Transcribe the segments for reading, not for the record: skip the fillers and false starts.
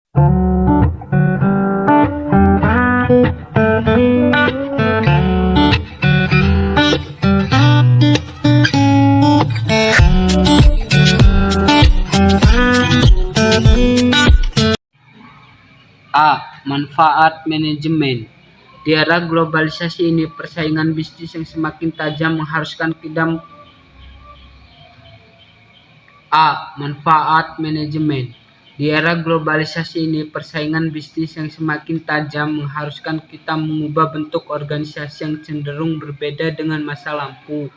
A. Manfaat manajemen. Di era globalisasi ini, persaingan bisnis yang semakin tajam mengharuskan kita A. Manfaat manajemen. Di era globalisasi ini, persaingan bisnis yang semakin tajam mengharuskan kita mengubah bentuk organisasi yang cenderung berbeda dengan masa lampau.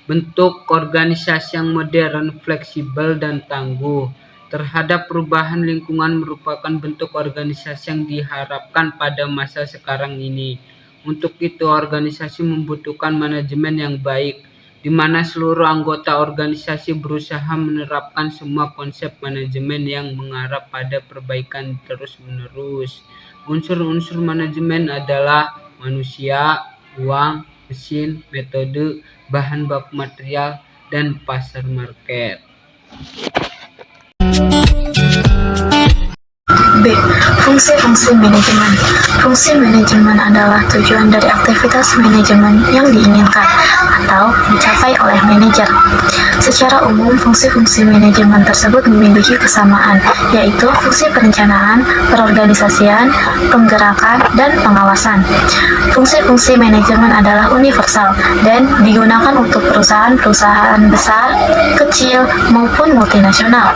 Bentuk organisasi yang modern, fleksibel, dan tangguh terhadap perubahan lingkungan merupakan bentuk organisasi yang diharapkan pada masa sekarang ini. Untuk itu, organisasi membutuhkan manajemen yang baik, di mana seluruh anggota organisasi berusaha menerapkan semua konsep manajemen yang mengarah pada perbaikan terus-menerus. Unsur-unsur manajemen adalah manusia, uang, mesin, metode, bahan baku material, dan pasar market. B. Fungsi-fungsi manajemen. Fungsi manajemen adalah tujuan dari aktivitas manajemen yang diinginkan atau dicapai oleh manajer. Secara umum, fungsi-fungsi manajemen tersebut memiliki kesamaan, yaitu fungsi perencanaan, perorganisasian, penggerakan, dan pengawasan. Fungsi-fungsi manajemen adalah universal dan digunakan untuk perusahaan-perusahaan besar, kecil, maupun multinasional,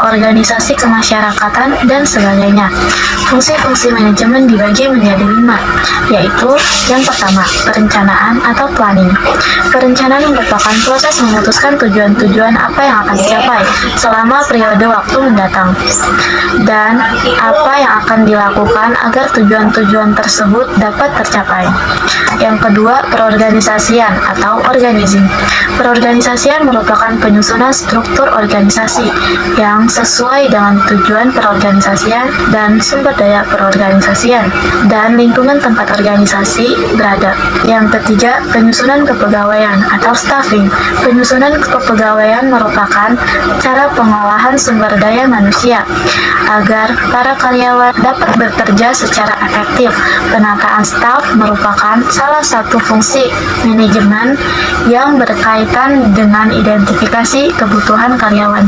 organisasi kemasyarakatan, dan sebagainya. Fungsi-fungsi manajemen dibagi menjadi 5, yaitu yang pertama, perencanaan atau planning. Perencanaan merupakan proses memutuskan tujuan-tujuan apa yang akan dicapai selama periode waktu mendatang, dan apa yang akan dilakukan agar tujuan-tujuan tersebut dapat tercapai. Yang kedua, perorganisasian atau organizing. Perorganisasian merupakan penyusunan struktur organisasi yang sesuai dengan tujuan perorganisasian dan sumber daya perorganisasian dan lingkungan tempat organisasi berada. Yang ketiga, penyusunan kepegawaian atau staffing. Penyusunan kepegawaian merupakan cara pengolahan sumber daya manusia agar para karyawan dapat bekerja secara efektif. Penataan staf merupakan salah satu fungsi manajemen yang berkaitan dengan identifikasi kebutuhan karyawan.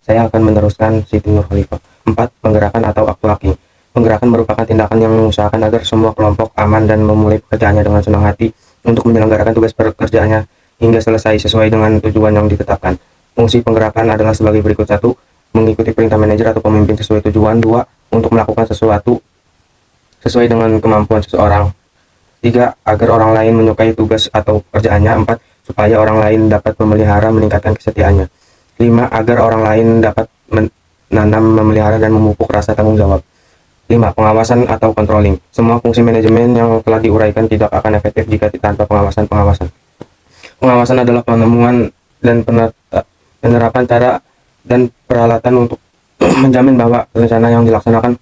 Saya akan meneruskan Siti Nurhalifa. 4. Penggerakan atau aktuasi. Penggerakan merupakan tindakan yang mengusahakan agar semua kelompok aman dan memulai pekerjaannya dengan senang hati untuk menyelenggarakan tugas pekerjaannya hingga selesai sesuai dengan tujuan yang ditetapkan. Fungsi penggerakan adalah sebagai berikut: 1. Mengikuti perintah manajer atau pemimpin sesuai tujuan. 2. Untuk melakukan sesuatu sesuai dengan kemampuan seseorang. 3. Agar orang lain menyukai tugas atau pekerjaannya. 4. Supaya orang lain dapat memelihara meningkatkan kesetiaannya. 5. Agar orang lain dapat menanam, memelihara, dan memupuk rasa tanggung jawab. 5. Pengawasan atau controlling. Semua fungsi manajemen yang telah diuraikan tidak akan efektif jika tanpa pengawasan. Pengawasan adalah penemuan dan penerapan cara dan peralatan untuk menjamin bahwa rencana yang dilaksanakan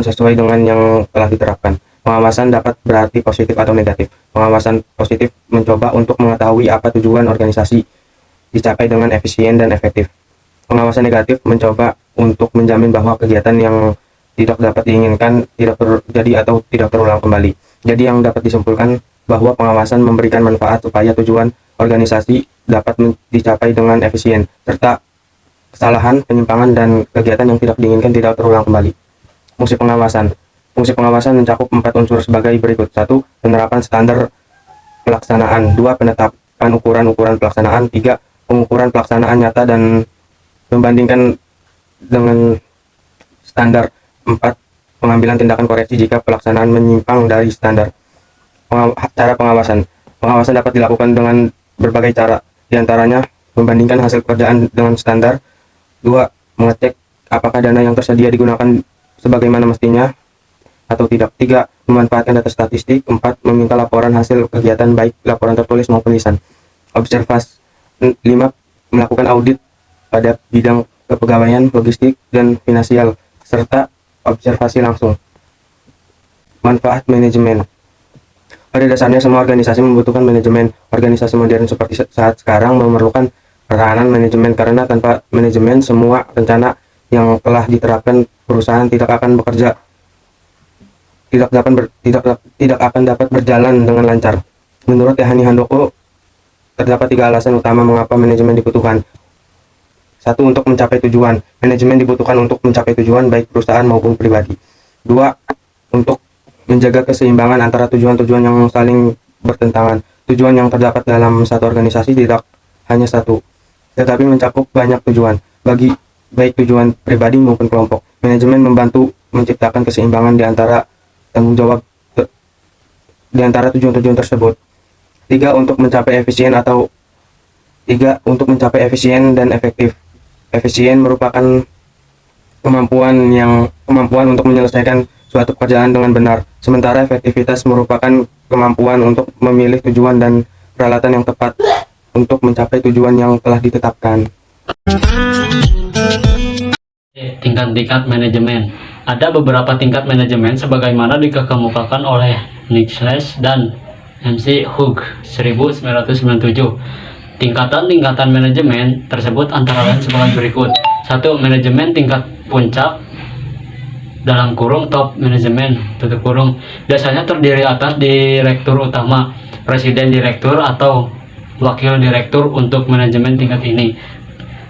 sesuai dengan yang telah diterapkan. Pengawasan dapat berarti positif atau negatif. Pengawasan positif mencoba untuk mengetahui apa tujuan organisasi dicapai dengan efisien dan efektif. Pengawasan negatif mencoba untuk menjamin bahwa kegiatan yang tidak dapat diinginkan tidak terjadi atau tidak terulang kembali. Jadi yang dapat disimpulkan bahwa pengawasan memberikan manfaat supaya tujuan organisasi dapat dicapai dengan efisien, serta kesalahan, penyimpangan, dan kegiatan yang tidak diinginkan tidak terulang kembali. Fungsi pengawasan. Fungsi pengawasan mencakup 4 unsur sebagai berikut. 1. Penerapan standar pelaksanaan. 2. Penetapan ukuran-ukuran pelaksanaan. 3. Pengukuran pelaksanaan nyata dan membandingkan dengan standar. 4. Pengambilan tindakan koreksi jika pelaksanaan menyimpang dari standar. Cara pengawasan. Pengawasan dapat dilakukan dengan berbagai cara, diantaranya membandingkan hasil pekerjaan dengan standar. 2. Mengecek apakah dana yang tersedia digunakan sebagaimana mestinya atau tidak. 3. Memanfaatkan data statistik. 4. Meminta laporan hasil kegiatan baik laporan tertulis maupun lisan. Observasi. 5. Melakukan audit pada bidang kepegawaian, logistik, dan finansial, serta observasi langsung. Manfaat manajemen. Pada dasarnya semua organisasi membutuhkan manajemen. Organisasi modern seperti saat sekarang memerlukan peranan manajemen, karena tanpa manajemen semua rencana yang telah diterapkan perusahaan tidak akan dapat berjalan dengan lancar. Menurut Tehani Handoko, terdapat 3 alasan utama mengapa manajemen dibutuhkan. 1. Untuk mencapai tujuan. Manajemen dibutuhkan untuk mencapai tujuan baik perusahaan maupun pribadi. 2. Untuk menjaga keseimbangan antara tujuan-tujuan yang saling bertentangan. Tujuan yang terdapat dalam satu organisasi tidak hanya satu, tetapi mencakup banyak tujuan, baik tujuan pribadi maupun kelompok. Manajemen membantu menciptakan keseimbangan di antara tanggung jawab di antara tujuan-tujuan tersebut. 3. Untuk mencapai efisien dan efektif. Efisien merupakan kemampuan untuk menyelesaikan suatu pekerjaan dengan benar, sementara efektivitas merupakan kemampuan untuk memilih tujuan dan peralatan yang tepat untuk mencapai tujuan yang telah ditetapkan. Tingkat-tingkat manajemen. Ada beberapa tingkat manajemen sebagaimana dikemukakan oleh Niklas dan MC Hugh 1997. Tingkatan-tingkatan manajemen tersebut antara lain sebagai berikut. 1. Manajemen tingkat puncak dalam kurung top manajemen tutup kurung biasanya terdiri atas direktur utama, presiden direktur atau wakil direktur. Untuk manajemen tingkat ini,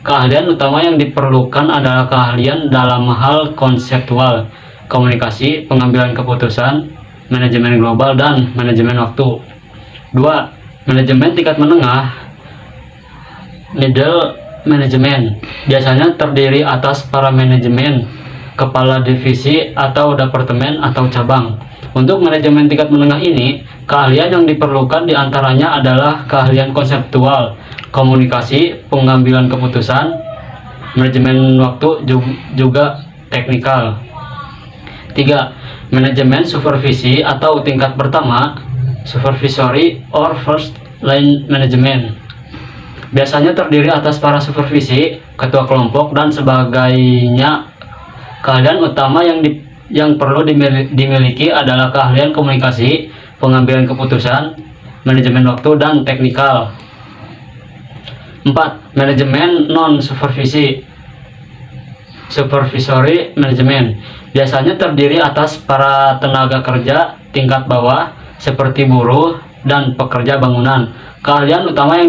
keahlian utama yang diperlukan adalah keahlian dalam hal konseptual, komunikasi, pengambilan keputusan, manajemen global, dan manajemen waktu. 2. Manajemen tingkat menengah, middle management, biasanya terdiri atas para manajemen, kepala divisi atau departemen atau cabang. Untuk manajemen tingkat menengah ini, keahlian yang diperlukan diantaranya adalah keahlian konseptual, komunikasi, pengambilan keputusan, manajemen waktu, juga teknikal. 3. Manajemen supervisi atau tingkat pertama, supervisory or first line management, biasanya terdiri atas para supervisi, ketua kelompok, dan sebagainya. Keahlian utama yang perlu dimiliki adalah keahlian komunikasi, pengambilan keputusan, manajemen waktu, dan teknikal. 4. Manajemen non-supervisi, supervisory management, biasanya terdiri atas para tenaga kerja tingkat bawah seperti buruh dan pekerja bangunan. Keahlian utama yang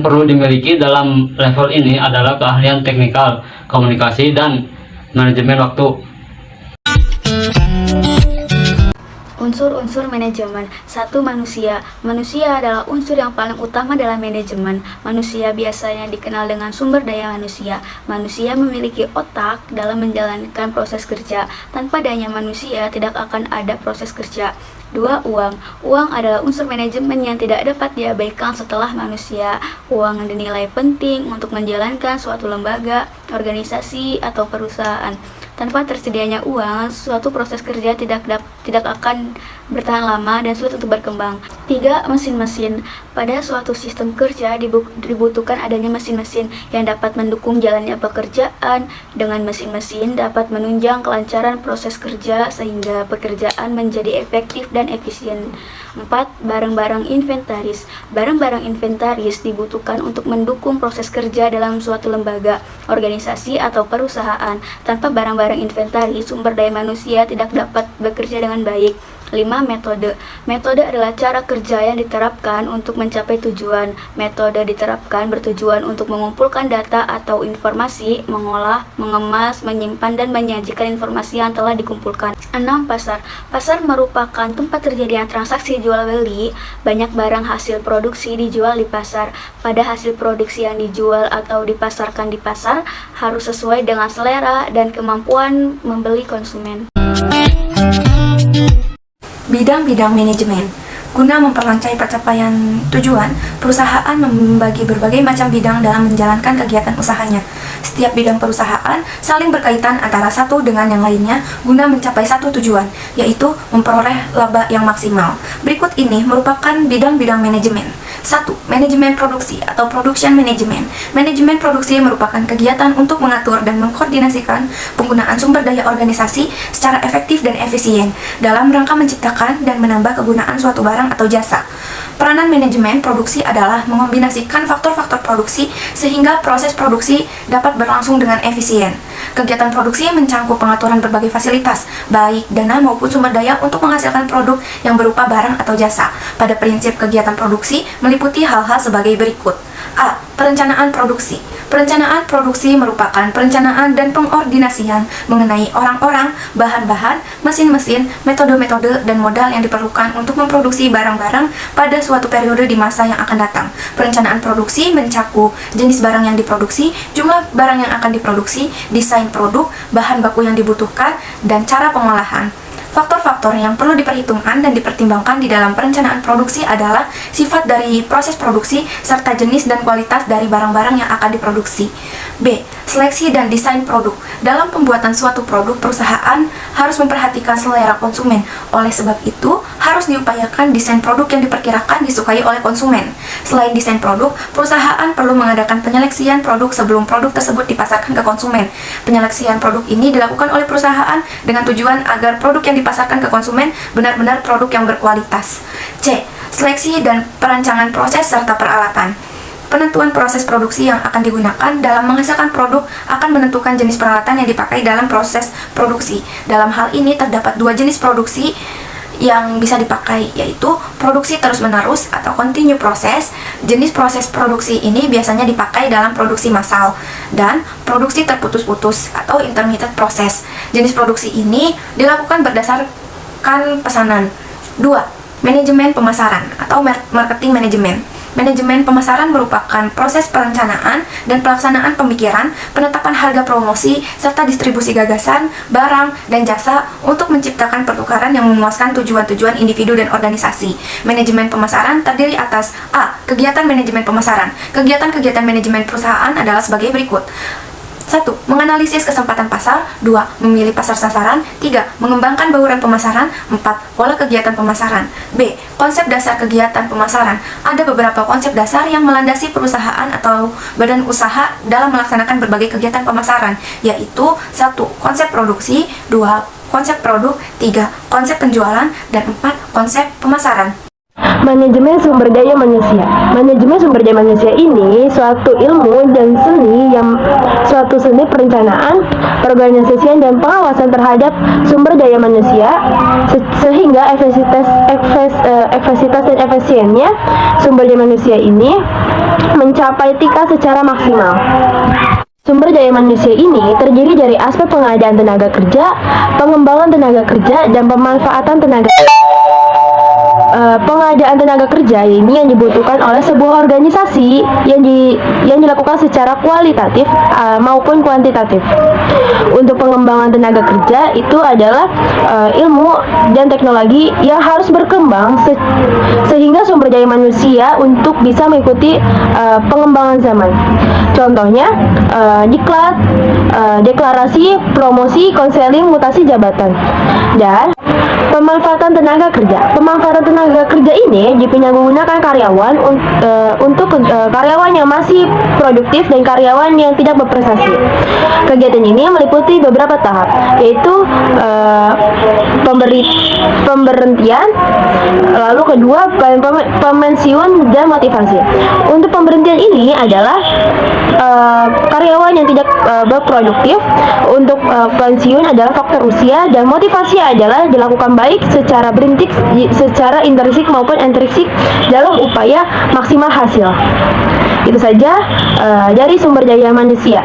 perlu dimiliki dalam level ini adalah keahlian teknikal, komunikasi, dan manajemen waktu. Unsur-unsur manajemen. 1. Manusia. Manusia adalah unsur yang paling utama dalam manajemen. Manusia biasanya dikenal dengan sumber daya manusia. Manusia memiliki otak dalam menjalankan proses kerja. Tanpa adanya manusia, tidak akan ada proses kerja. 2. Uang. Uang adalah unsur manajemen yang tidak dapat diabaikan setelah manusia. Uang dinilai penting untuk menjalankan suatu lembaga, organisasi, atau perusahaan. Tanpa tersedianya uang, suatu proses kerja tidak akan bertahan lama dan sulit untuk berkembang. 3. Mesin-mesin. Pada suatu sistem kerja dibutuhkan adanya mesin-mesin yang dapat mendukung jalannya pekerjaan. Dengan mesin-mesin dapat menunjang kelancaran proses kerja sehingga pekerjaan menjadi efektif dan efisien. 4. Barang-barang inventaris. Barang-barang inventaris dibutuhkan untuk mendukung proses kerja dalam suatu lembaga, organisasi, atau perusahaan. Tanpa barang-barang inventaris, sumber daya manusia tidak dapat bekerja dengan baik. 5. Metode. Metode adalah cara kerja yang diterapkan untuk mencapai tujuan. Metode diterapkan bertujuan untuk mengumpulkan data atau informasi, mengolah, mengemas, menyimpan, dan menyajikan informasi yang telah dikumpulkan. 6. Pasar. Pasar merupakan tempat terjadinya transaksi jual-beli. Banyak barang hasil produksi dijual di pasar. Pada hasil produksi yang dijual atau dipasarkan di pasar harus sesuai dengan selera dan kemampuan membeli konsumen. Bidang-bidang manajemen. Guna memperlancar pencapaian tujuan, perusahaan membagi berbagai macam bidang dalam menjalankan kegiatan usahanya. Setiap bidang perusahaan saling berkaitan antara satu dengan yang lainnya guna mencapai satu tujuan, yaitu memperoleh laba yang maksimal. Berikut ini merupakan bidang-bidang manajemen. 1. Manajemen produksi atau production management. Manajemen produksi merupakan kegiatan untuk mengatur dan mengkoordinasikan penggunaan sumber daya organisasi secara efektif dan efisien dalam rangka menciptakan dan menambah kegunaan suatu barang atau jasa. Peranan manajemen produksi adalah mengombinasikan faktor-faktor produksi sehingga proses produksi dapat berlangsung dengan efisien. Kegiatan produksi mencakup pengaturan berbagai fasilitas, baik dana maupun sumber daya untuk menghasilkan produk yang berupa barang atau jasa. Pada prinsip kegiatan produksi meliputi hal-hal sebagai berikut. A. Perencanaan produksi. Perencanaan produksi merupakan perencanaan dan pengordinasian mengenai orang-orang, bahan-bahan, mesin-mesin, metode-metode, dan modal yang diperlukan untuk memproduksi barang-barang pada suatu periode di masa yang akan datang. Perencanaan produksi mencakup jenis barang yang diproduksi, jumlah barang yang akan diproduksi, desain produk, bahan baku yang dibutuhkan, dan cara pengolahan. Faktor-faktor yang perlu diperhitungkan dan dipertimbangkan di dalam perencanaan produksi adalah sifat dari proses produksi serta jenis dan kualitas dari barang-barang yang akan diproduksi. B. Seleksi dan desain produk. Dalam pembuatan suatu produk, perusahaan harus memperhatikan selera konsumen. Oleh sebab itu, harus diupayakan desain produk yang diperkirakan disukai oleh konsumen. Selain desain produk, perusahaan perlu mengadakan penyeleksian produk sebelum produk tersebut dipasarkan ke konsumen. Penyeleksian produk ini dilakukan oleh perusahaan dengan tujuan agar produk yang dipasarkan ke konsumen benar-benar produk yang berkualitas. C. Seleksi dan perancangan proses serta peralatan. Penentuan proses produksi yang akan digunakan dalam menghasilkan produk akan menentukan jenis peralatan yang dipakai dalam proses produksi. Dalam hal ini terdapat dua jenis produksi yang bisa dipakai, yaitu produksi terus-menerus atau continue process. Jenis proses produksi ini biasanya dipakai dalam produksi massal, dan produksi terputus-putus atau intermittent process. Jenis produksi ini dilakukan berdasarkan pesanan. 2. Manajemen pemasaran atau marketing management. Manajemen pemasaran merupakan proses perencanaan dan pelaksanaan pemikiran, penetapan harga promosi, serta distribusi gagasan, barang, dan jasa untuk menciptakan pertukaran yang memuaskan tujuan-tujuan individu dan organisasi. Manajemen pemasaran terdiri atas A. Kegiatan manajemen pemasaran. Kegiatan-kegiatan manajemen perusahaan adalah sebagai berikut. 1. Menganalisis kesempatan pasar. 2. Memilih pasar sasaran. 3. Mengembangkan bauran pemasaran. 4. Pola kegiatan pemasaran. B. Konsep dasar kegiatan pemasaran. Ada beberapa konsep dasar yang melandasi perusahaan atau badan usaha dalam melaksanakan berbagai kegiatan pemasaran, yaitu 1. Konsep produksi. 2. Konsep produk. 3. Konsep penjualan. Dan 4. Konsep pemasaran. Manajemen sumber daya manusia. Manajemen sumber daya manusia ini suatu ilmu dan suatu seni perencanaan, perorganisasian dan pengawasan terhadap sumber daya manusia sehingga efektivitas dan efisiennya sumber daya manusia ini mencapai tingkat secara maksimal. Sumber daya manusia ini terdiri dari aspek pengadaan tenaga kerja, pengembangan tenaga kerja, dan pemanfaatan tenaga kerja. Pengadaan tenaga kerja ini yang dibutuhkan oleh sebuah organisasi yang dilakukan secara kualitatif maupun kuantitatif. Untuk pengembangan tenaga kerja itu adalah ilmu dan teknologi yang harus berkembang sehingga sumber daya manusia untuk bisa mengikuti pengembangan zaman. Contohnya diklat, deklarasi, promosi, konseling, mutasi jabatan, dan pemanfaatan tenaga kerja. Pemanfaatan tenaga kerja ini dipenyalahgunakan karyawan untuk karyawan yang masih produktif dan karyawan yang tidak berprestasi. Kegiatan ini meliputi beberapa tahap, yaitu pemberhentian, lalu kedua pemensiun dan motivasi. Untuk pemberhentian ini adalah karyawan yang tidak berproduktif. Untuk pensiun adalah faktor usia, dan motivasi adalah dilakukan baik secara berintik, secara intrinsik maupun ekstrinsik dalam upaya maksimal hasil. Itu saja dari sumber daya manusia.